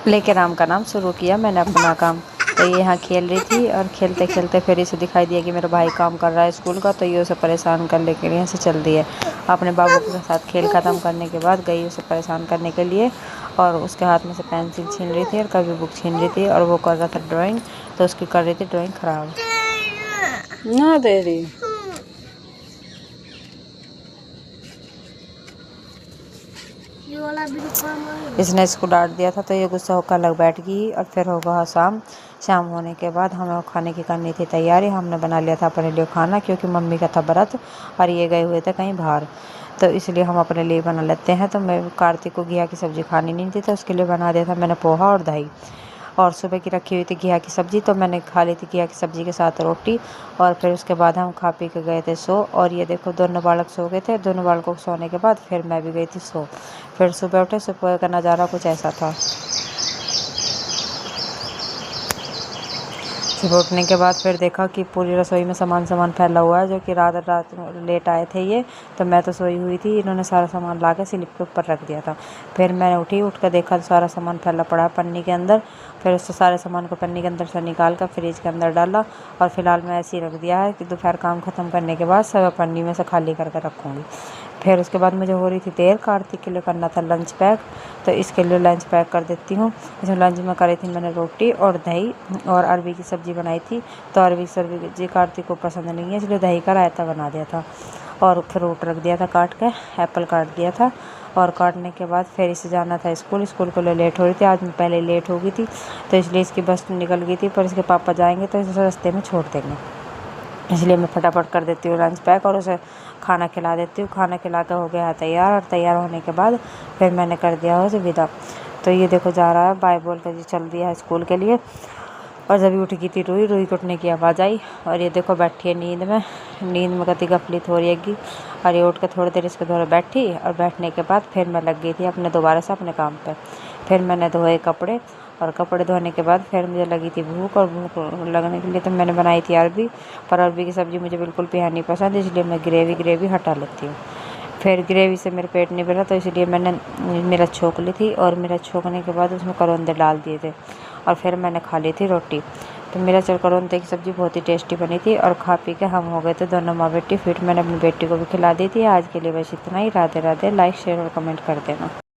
लेके राम का नाम शुरू किया मैंने अपना काम। तो ये यहाँ खेल रही थी और खेलते खेलते फिर इसे दिखाई दिया कि मेरा भाई काम कर रहा है स्कूल का, तो ये उसे परेशान करने के लिए यहाँ से चल दी है। अपने बाबू के साथ खेल ख़त्म करने के बाद गई उसे परेशान करने के लिए, और उसके हाथ में से पेंसिल छीन रही थी और कभी बुक छीन रही थी, और वो कर रहा था ड्राइंग, तो उसकी कर रही थी ड्राइंग ख़राब। ना दे रही इसने इसको डांट दिया था तो ये गुस्सा होकर लग बैठ गई। और फिर होगा शाम। शाम होने के बाद हमें खाने की करनी थी तैयारी। हमने बना लिया था अपने लिए खाना, क्योंकि मम्मी का था व्रत और ये गए हुए थे कहीं बाहर, तो इसलिए हम अपने लिए बना लेते हैं। तो मैं कार्तिक को घिया की सब्ज़ी खानी नहीं थी, तो उसके लिए बना दिया था मैंने पोहा और दही। और सुबह की रखी हुई थी घिया की सब्ज़ी, तो मैंने खा ली थी घिया की सब्ज़ी के साथ रोटी। और फिर उसके बाद हम खा पी के गए थे सो। और ये देखो दोनों बालक सो गए थे। दोनों बालकों को सोने के बाद फिर मैं भी गई थी सो। फिर सुबह उठे, सुबह का नज़ारा कुछ ऐसा था। सुबह उठने के बाद फिर देखा कि पूरी रसोई में सामान फैला हुआ है, जो कि रात लेट आए थे ये। तो मैं तो सोई हुई थी, इन्होंने सारा सामान ला के स्लिप के ऊपर रख दिया था। फिर मैंने उठ कर देखा तो सारा सामान फैला पड़ा है पन्नी के अंदर। फिर उससे सारे सामान को पन्नी के अंदर से निकाल कर फ्रिज के अंदर डाला। और फिलहाल मैं ऐसे ही रख दिया है कि दोपहर काम ख़त्म करने के बाद सब पन्नी में से खाली करके रखूँगी। फिर उसके बाद मुझे हो रही थी देर, कार्तिक के लिए करना था लंच पैक, तो इसके लिए लंच पैक कर देती हूँ। इसमें लंच में करी थी मैंने रोटी और दही और अरबी की सब्ज़ी बनाई थी। तो अरबी की सब्ज़ी कार्तिक को पसंद नहीं है, इसलिए दही का रायता बना दिया था। और फ्रूट रख दिया था काट के, एप्पल काट दिया था। और काटने के बाद फिर इसे जाना था स्कूल को लिए लेट हो रही थी। आज मैं पहले लेट हो गई थी, तो इसलिए इसकी बस निकल गई थी, पर इसके पापा जाएंगे तो इसे रास्ते में छोड़ देंगे, इसलिए मैं फटाफट कर देती हूँ लंच पैक और उसे खाना खिला देती हूँ। खाना खिला कर हो गया है तैयार, और तैयार होने के बाद फिर मैंने कर दिया उसे विदा। तो ये देखो जा रहा है, बाय बोल कर जी चल दिया है स्कूल के लिए। और जब उठ गई थी रूई के उठने की आवाज़ आई, और ये देखो बैठी है नींद में कति गफलित हो रही है। और ये उठ कर थोड़ी देर इसके धोरे बैठी, और बैठने के बाद फिर मैं लग गई थी अपने दोबारा से अपने काम पर। फिर मैंने धोए कपड़े, और कपड़े धोने के बाद फिर मुझे लगी थी भूख, और भूख लगने के लिए तो मैंने बनाई थी अरबी। पर अरबी की सब्ज़ी मुझे बिल्कुल भी नहीं पसंद, इसलिए मैं ग्रेवी हटा लेती हूँ। फिर ग्रेवी से मेरे पेट नहीं भरा, तो इसलिए मैंने मेरा छोंक ली थी, और मेरा छोंकने के बाद उसमें करौंदे डाल दिए थे, और फिर मैंने खा ली थी रोटी। तो मेरा करौंदे की सब्ज़ी बहुत ही टेस्टी बनी थी। और खा पी के हम हो गए थे दोनों माँ बेटी फिट। मैंने अपनी बेटी को भी खिला दी थी। आज के लिए बस इतना ही। राधे राधे। लाइक शेयर और कमेंट कर देना।